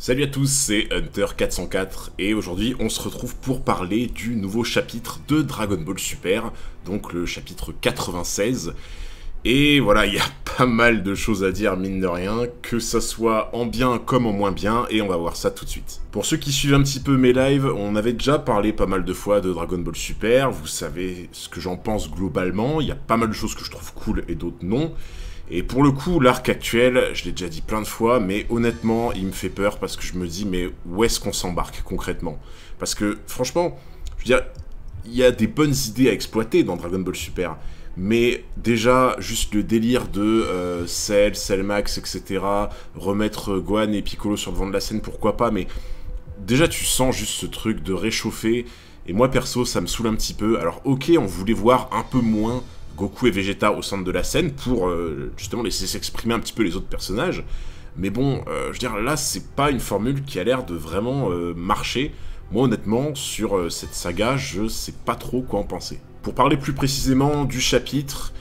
Salut à tous, c'est Hunter404 et aujourd'hui on se retrouve pour parler du nouveau chapitre de Dragon Ball Super, donc le chapitre 96. Et voilà, il y a pas mal de choses à dire mine de rien, que ça soit en bien comme en moins bien, et on va voir ça tout de suite. Pour ceux qui suivent un petit peu mes lives, on avait déjà parlé pas mal de fois de Dragon Ball Super, vous savez ce que j'en pense globalement, il y a pas mal de choses que je trouve cool et d'autres non. Et pour le coup, l'arc actuel, je l'ai déjà dit plein de fois, mais honnêtement, il me fait peur parce que je me dis, mais où est-ce qu'on s'embarque concrètement? Parce que, franchement, je veux dire, il y a des bonnes idées à exploiter dans Dragon Ball Super, mais déjà, juste le délire de Cell, Cellmax, etc., remettre Gohan et Piccolo sur le devant de la scène, pourquoi pas, mais déjà, tu sens juste ce truc de réchauffer, et moi, perso, ça me saoule un petit peu. Alors, ok, on voulait voir un peu moins Goku et Vegeta au centre de la scène pour justement laisser s'exprimer un petit peu les autres personnages. Mais bon, je veux dire, là, c'est pas une formule qui a l'air de vraiment marcher. Moi, honnêtement, sur cette saga, je sais pas trop quoi en penser. Pour parler plus précisément du chapitre,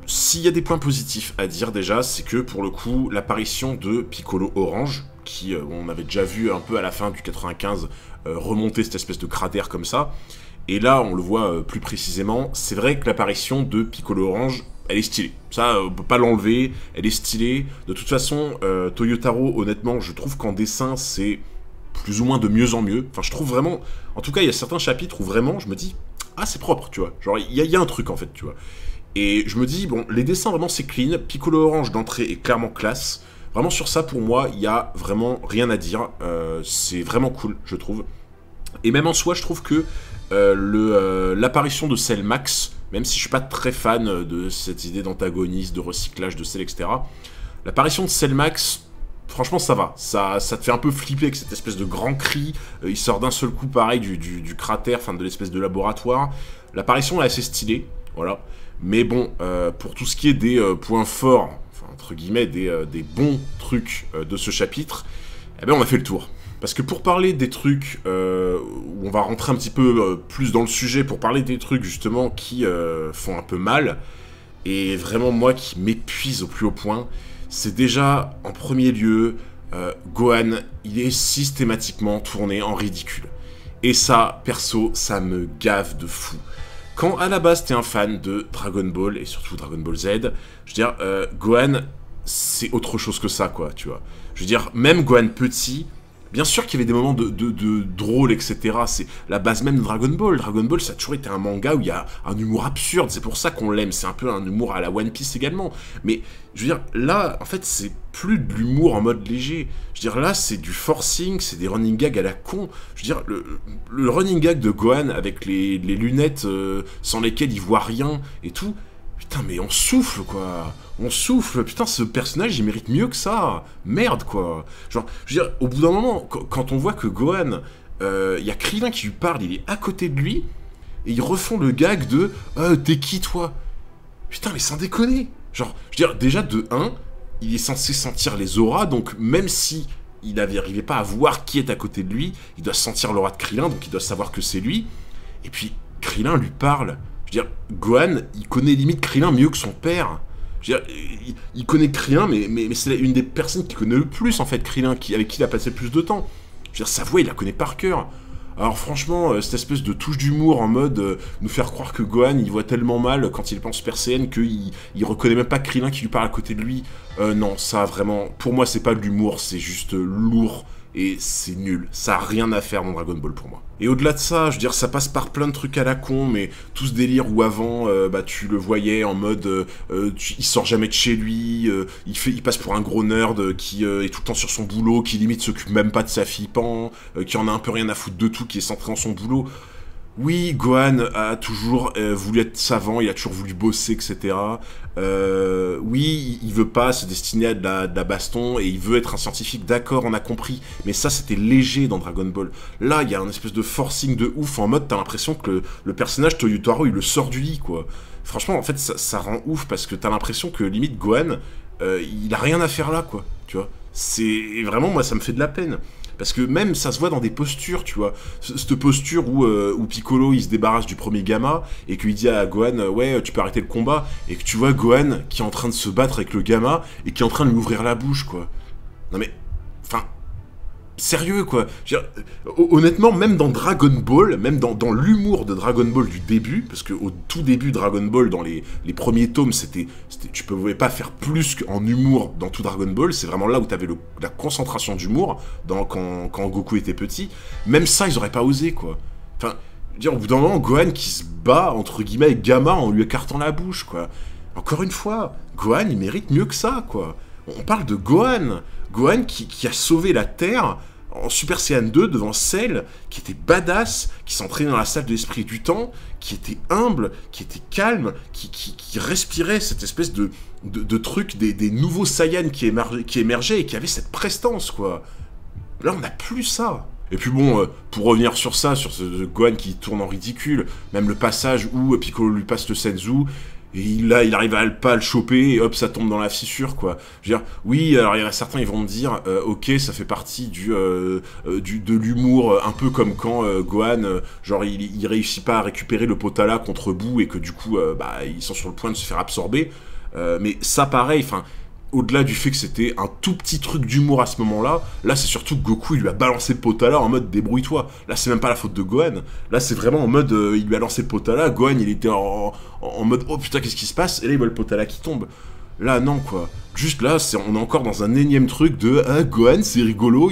s'il y a des points positifs à dire déjà, c'est que pour le coup, l'apparition de Piccolo Orange, qui on avait déjà vu un peu à la fin du 95 remonter cette espèce de cratère comme ça, et là, on le voit plus précisément, c'est vrai que l'apparition de Piccolo Orange, elle est stylée. Ça, on peut pas l'enlever, elle est stylée. De toute façon, Toyotaro, honnêtement, je trouve qu'en dessin, c'est plus ou moins de mieux en mieux. Enfin, je trouve vraiment... En tout cas, il y a certains chapitres où vraiment, je me dis, ah, c'est propre, tu vois. Genre, il y a un truc, en fait, tu vois. Et je me dis, bon, les dessins, vraiment, c'est clean. Piccolo Orange, d'entrée, est clairement classe. Vraiment, sur ça, pour moi, il y a vraiment rien à dire. C'est vraiment cool, je trouve. Et même en soi, je trouve que l'apparition de Cellmax, même si je suis pas très fan de cette idée d'antagoniste, de recyclage de Cell, etc., l'apparition de Cellmax, franchement, ça va. Ça te fait un peu flipper avec cette espèce de grand cri. Il sort d'un seul coup, pareil, du cratère, enfin de l'espèce de laboratoire. L'apparition est assez stylée, voilà. Mais bon, pour tout ce qui est des points forts, enfin, entre guillemets, des bons trucs de ce chapitre, eh ben on a fait le tour. Parce que pour parler des trucs, où on va rentrer un petit peu plus dans le sujet, pour parler des trucs justement qui font un peu mal, et vraiment moi qui m'épuise au plus haut point, c'est déjà en premier lieu, Gohan, il est systématiquement tourné en ridicule. Et ça, perso, ça me gave de fou. Quand à la base t'es un fan de Dragon Ball, et surtout Dragon Ball Z, je veux dire, Gohan, c'est autre chose que ça, quoi, tu vois. Je veux dire, même Gohan petit... Bien sûr qu'il y avait des moments de drôle, etc. C'est la base même de Dragon Ball. Dragon Ball, ça a toujours été un manga où il y a un humour absurde. C'est pour ça qu'on l'aime. C'est un peu un humour à la One Piece également. Mais, je veux dire, là, en fait, c'est plus de l'humour en mode léger. Je veux dire, là, c'est du forcing, c'est des running gags à la con. Je veux dire, le running gag de Gohan avec les lunettes sans lesquelles il voit rien et tout... Putain, mais on souffle, quoi. On souffle. Putain, ce personnage, il mérite mieux que ça. Merde, quoi. Genre, je veux dire, au bout d'un moment, quand on voit que Gohan, il y a Krillin qui lui parle, il est à côté de lui, et ils refont le gag de « T'es qui, toi ?» Putain, mais sans déconner. Genre, je veux dire, déjà, de 1, il est censé sentir les auras, donc même si il n'arrivait pas à voir qui est à côté de lui, il doit sentir l'aura de Krillin, donc il doit savoir que c'est lui. Et puis, Krillin lui parle... Je veux dire, Gohan, il connaît limite Krillin mieux que son père. Je veux dire, il connaît Krillin, mais c'est une des personnes qui connaît le plus, en fait, Krillin, avec qui il a passé le plus de temps. Je veux dire, sa voix, il la connaît par cœur. Alors franchement, cette espèce de touche d'humour en mode nous faire croire que Gohan, il voit tellement mal quand il pense Super Saiyan qu'il reconnaît même pas Krillin qui lui parle à côté de lui. Non, ça, vraiment, pour moi, c'est pas de l'humour, c'est juste lourd. Et c'est nul, ça a rien à faire dans Dragon Ball pour moi. Et au-delà de ça, je veux dire, ça passe par plein de trucs à la con, mais tout ce délire où avant, bah tu le voyais en mode, il sort jamais de chez lui, il passe pour un gros nerd qui est tout le temps sur son boulot, qui limite s'occupe même pas de sa fille Pan, qui en a un peu rien à foutre de tout, qui est centré dans son boulot. Oui, Gohan a toujours voulu être savant, il a toujours voulu bosser, etc. Oui, il veut pas se destiner à de la baston et il veut être un scientifique, d'accord, on a compris. Mais ça, c'était léger dans Dragon Ball. Là, il y a un espèce de forcing de ouf en mode, t'as l'impression que le personnage Toyotaro, il le sort du lit, quoi. Franchement, en fait, ça rend ouf parce que t'as l'impression que limite Gohan, il a rien à faire là, quoi. Tu vois, c'est vraiment, moi, ça me fait de la peine. Parce que même, ça se voit dans des postures, tu vois. Cette posture où Piccolo, il se débarrasse du premier Gamma, et qu'il dit à Gohan, ouais, tu peux arrêter le combat, et que tu vois Gohan qui est en train de se battre avec le Gamma, et qui est en train de lui ouvrir la bouche, quoi. Non mais, enfin, sérieux, quoi. Je veux dire, honnêtement, même dans Dragon Ball, même dans l'humour de Dragon Ball du début, parce qu'au tout début Dragon Ball, dans les premiers tomes, tu pouvais pas faire plus qu'en humour dans tout Dragon Ball, c'est vraiment là où t'avais la concentration d'humour, quand Goku était petit. Même ça, ils auraient pas osé, quoi. Enfin, je veux dire, au bout d'un moment, Gohan qui se bat, entre guillemets, avec Gamma en lui écartant la bouche, quoi. Encore une fois, Gohan, il mérite mieux que ça, quoi. On parle de Gohan. Gohan qui a sauvé la Terre en Super Saiyan 2 devant Cell, qui était badass, qui s'entraînait dans la salle de l'esprit et du temps, qui était humble, qui était calme, qui respirait cette espèce de truc des nouveaux Saiyans qui émergeaient et qui avaient cette prestance, quoi. Là, on n'a plus ça. Et puis bon, pour revenir sur ça, sur ce Gohan qui tourne en ridicule, même le passage où Piccolo lui passe le Senzu, et là, il arrive pas à le choper, et hop, ça tombe dans la fissure, quoi. Je veux dire, oui, alors il y en a certains, ils vont me dire, ok, ça fait partie de l'humour, un peu comme quand Gohan, genre, il réussit pas à récupérer le Potala contre Boo, et que du coup, ils sont sur le point de se faire absorber. Mais ça, pareil, enfin, au-delà du fait que c'était un tout petit truc d'humour à ce moment-là, là c'est surtout que Goku il lui a balancé le Potala en mode débrouille-toi. Là c'est même pas la faute de Gohan, là c'est vraiment en mode il lui a lancé le Potala, Gohan il était en mode oh putain qu'est-ce qui se passe, et là il voit le Potala qui tombe. Là non quoi, juste là on est encore dans un énième truc de ah Gohan c'est rigolo,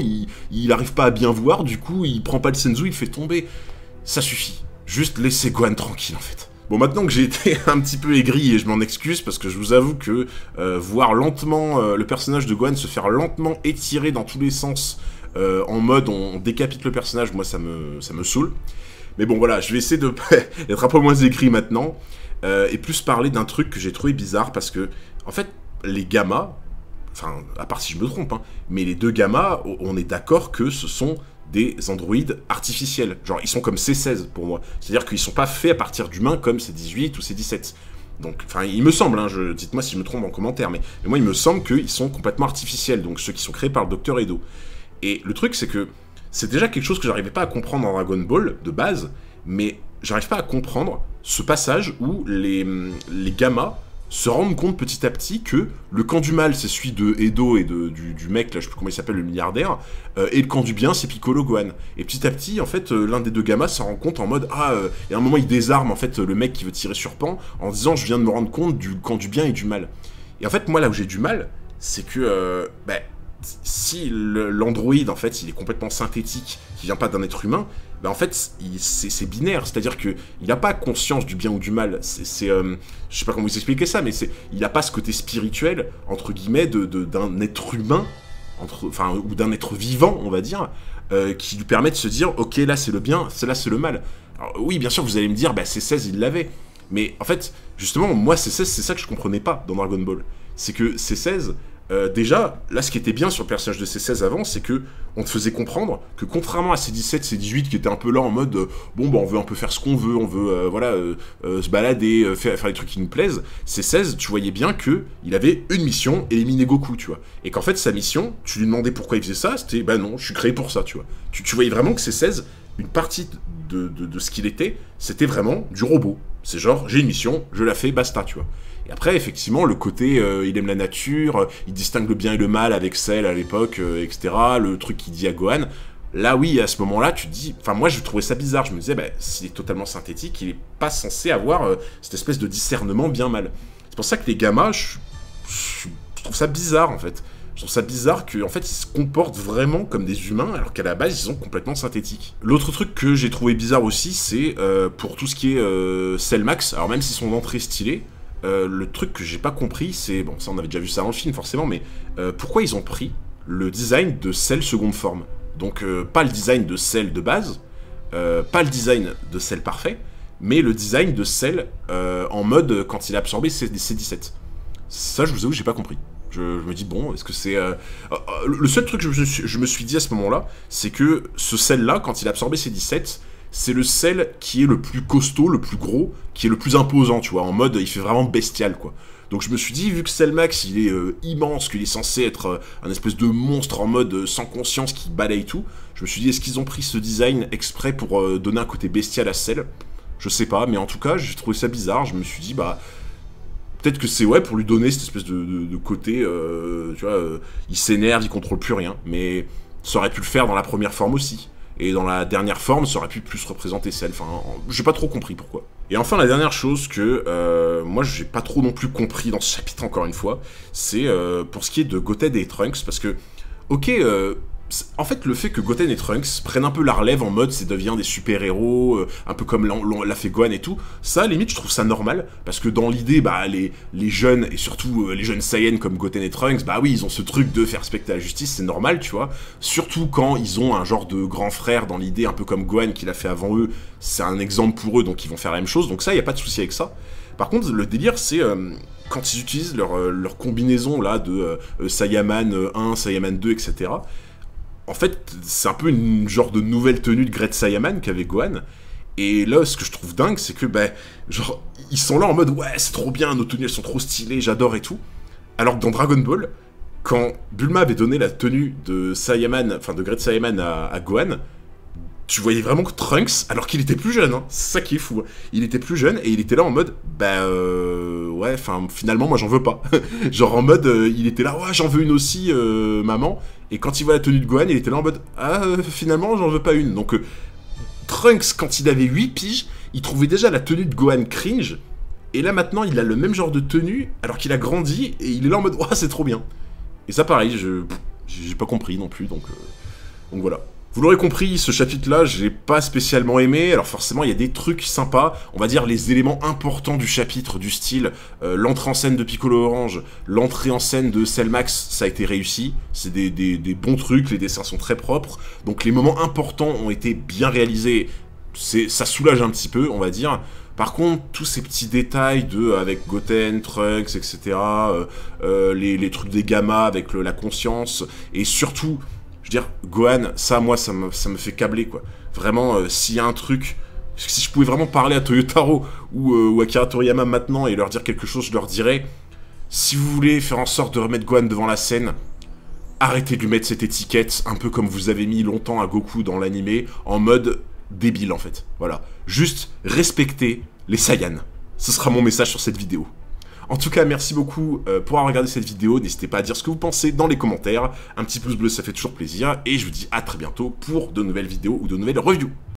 il arrive pas à bien voir, du coup il prend pas le Senzu, il le fait tomber. Ça suffit, juste laissez Gohan tranquille en fait. Bon, maintenant que j'ai été un petit peu aigri, et je m'en excuse, parce que je vous avoue que voir lentement le personnage de Gohan se faire lentement étirer dans tous les sens, en mode on décapite le personnage, moi ça me saoule. Mais bon voilà, je vais essayer d'être un peu moins écrit maintenant, et plus parler d'un truc que j'ai trouvé bizarre, parce que, en fait, les gammas, enfin, à part si je me trompe, hein, mais les deux gammas, on est d'accord que ce sont des androïdes artificiels. Genre, ils sont comme C16 pour moi. C'est-à-dire qu'ils sont pas faits à partir d'humains comme C18 ou C17. Donc, enfin, il me semble, hein, dites-moi si je me trompe en commentaire, mais moi, il me semble qu'ils sont complètement artificiels, donc ceux qui sont créés par le Dr Edo. Et le truc, c'est que c'est déjà quelque chose que j'arrivais pas à comprendre dans Dragon Ball, de base, mais j'arrive pas à comprendre ce passage où les gammas se rendent compte petit à petit que le camp du mal, c'est celui de Edo et du mec, là, je sais plus comment il s'appelle, le milliardaire, et le camp du bien, c'est Piccolo Gohan. Et petit à petit, en fait, l'un des deux gammas se rend compte en mode, et à un moment, il désarme, en fait, le mec qui veut tirer sur Pan, en disant, je viens de me rendre compte du camp du bien et du mal. Et en fait, moi, là où j'ai du mal, c'est que, si l'androïde, en fait, il est complètement synthétique, qui vient pas d'un être humain, en fait, c'est binaire, c'est-à-dire qu'il n'a pas conscience du bien ou du mal. Je sais pas comment vous expliquer ça, mais il n'a pas ce côté spirituel, entre guillemets, d'un être humain, ou d'un être vivant, on va dire, qui lui permet de se dire, ok, là c'est le bien, là c'est le mal. Alors oui, bien sûr, vous allez me dire, C16, il l'avait. Mais en fait, justement, moi, C16, c'est ça que je comprenais pas dans Dragon Ball. C'est que C16... déjà, là, ce qui était bien sur le personnage de C16 avant, c'est que on te faisait comprendre que contrairement à C17, C18 qui était un peu là en mode on veut un peu faire ce qu'on veut, on veut se balader, faire les trucs qui nous plaisent. C16, tu voyais bien que il avait une mission, éliminer Goku, tu vois. Et qu'en fait, sa mission, tu lui demandais pourquoi il faisait ça, c'était non, je suis créé pour ça, tu vois. Tu voyais vraiment que C16, une partie de ce qu'il était, c'était vraiment du robot. C'est genre, j'ai une mission, je la fais, basta, tu vois. Et après, effectivement, le côté, il aime la nature, il distingue le bien et le mal avec Cell à l'époque, etc. Le truc qu'il dit à Gohan. Là, oui, à ce moment-là, tu te dis... Enfin, moi, je trouvais ça bizarre. Je me disais, s'il est totalement synthétique, il est pas censé avoir cette espèce de discernement bien-mal. C'est pour ça que les gammas, je trouve ça bizarre, en fait. Je trouve ça bizarre qu'en fait, ils se comportent vraiment comme des humains, alors qu'à la base, ils sont complètement synthétiques. L'autre truc que j'ai trouvé bizarre aussi, c'est pour tout ce qui est Cell Max. Alors, même si son entrée est stylée, le truc que j'ai pas compris, c'est... Bon, ça, on avait déjà vu ça dans le film, forcément, mais pourquoi ils ont pris le design de Cell seconde forme? Donc, pas le design de Cell de base, pas le design de Cell parfait, mais le design de Cell en mode quand il a absorbé C17. Ça, je vous avoue, j'ai pas compris. Je me dis, bon, est-ce que c'est... Le seul truc que je me suis dit à ce moment-là, c'est que ce Cell-là, quand il a absorbé C17, c'est le Cell qui est le plus costaud, le plus gros, qui est le plus imposant, tu vois, en mode, il fait vraiment bestial, quoi. Donc je me suis dit, vu que Cell Max, il est immense, qu'il est censé être un espèce de monstre en mode sans conscience qui balaye tout, je me suis dit, est-ce qu'ils ont pris ce design exprès pour donner un côté bestial à Cell? Je sais pas, mais en tout cas, j'ai trouvé ça bizarre, je me suis dit, peut-être que c'est pour lui donner cette espèce de côté, tu vois, il s'énerve, il contrôle plus rien, mais ça aurait pu le faire dans la première forme aussi. Et dans la dernière forme, ça aurait pu plus représenter celle. Enfin, j'ai pas trop compris pourquoi. Et enfin, la dernière chose que moi j'ai pas trop non plus compris dans ce chapitre, encore une fois, c'est pour ce qui est de Goten et Trunks, parce que, ok, en fait, le fait que Goten et Trunks prennent un peu la relève en mode c'est devient des super-héros, un peu comme l'a fait Gohan et tout, ça, à la limite, je trouve ça normal, parce que dans l'idée, bah, les jeunes, et surtout les jeunes Saiyans comme Goten et Trunks, bah oui, ils ont ce truc de faire respecter la justice, c'est normal, tu vois, surtout quand ils ont un genre de grand frère dans l'idée, un peu comme Gohan qui l'a fait avant eux, c'est un exemple pour eux, donc ils vont faire la même chose, donc ça, y a pas de souci avec ça. Par contre, le délire, c'est quand ils utilisent leur combinaison, là, de Saiyaman 1, Saiyaman 2, etc., en fait, c'est un peu une genre de nouvelle tenue de Great Saiyaman qu'avait Gohan. Et là, ce que je trouve dingue, c'est que, ben, genre, ils sont là en mode, ouais, c'est trop bien, nos tenues, elles sont trop stylées, j'adore et tout. Alors que dans Dragon Ball, quand Bulma avait donné la tenue de Saiyaman, enfin de Great Saiyaman à Gohan, tu voyais vraiment que Trunks, alors qu'il était plus jeune, hein, c'est ça qui est fou. Il était plus jeune et il était là en mode, bah ouais, enfin finalement moi j'en veux pas. Genre en mode, il était là, ouais j'en veux une aussi, maman. Et quand il voit la tenue de Gohan, il était là en mode, ah finalement j'en veux pas une. Donc Trunks, quand il avait 8 piges, il trouvait déjà la tenue de Gohan cringe. Et là maintenant il a le même genre de tenue, alors qu'il a grandi, et il est là en mode, ouais c'est trop bien. Et ça pareil, j'ai pas compris non plus, donc voilà. Vous l'aurez compris, ce chapitre-là, je l'ai pas spécialement aimé, alors forcément il y a des trucs sympas, on va dire les éléments importants du chapitre, du style, l'entrée en scène de Piccolo Orange, l'entrée en scène de Cell Max, ça a été réussi, c'est des bons trucs, les dessins sont très propres, donc les moments importants ont été bien réalisés, ça soulage un petit peu, on va dire. Par contre, tous ces petits détails avec Goten, Trunks, etc., les trucs des gammas avec la conscience, et surtout... Je veux dire, Gohan, ça, moi, ça me fait câbler, quoi. Vraiment, s'il y a un truc... Si je pouvais vraiment parler à Toyotaro ou Akira Toriyama maintenant et leur dire quelque chose, je leur dirais... Si vous voulez faire en sorte de remettre Gohan devant la scène, arrêtez de lui mettre cette étiquette, un peu comme vous avez mis longtemps à Goku dans l'animé, en mode débile, en fait. Voilà. Juste respectez les Saiyans. Ce sera mon message sur cette vidéo. En tout cas, merci beaucoup pour avoir regardé cette vidéo. N'hésitez pas à dire ce que vous pensez dans les commentaires. Un petit pouce bleu, ça fait toujours plaisir. Et je vous dis à très bientôt pour de nouvelles vidéos ou de nouvelles reviews.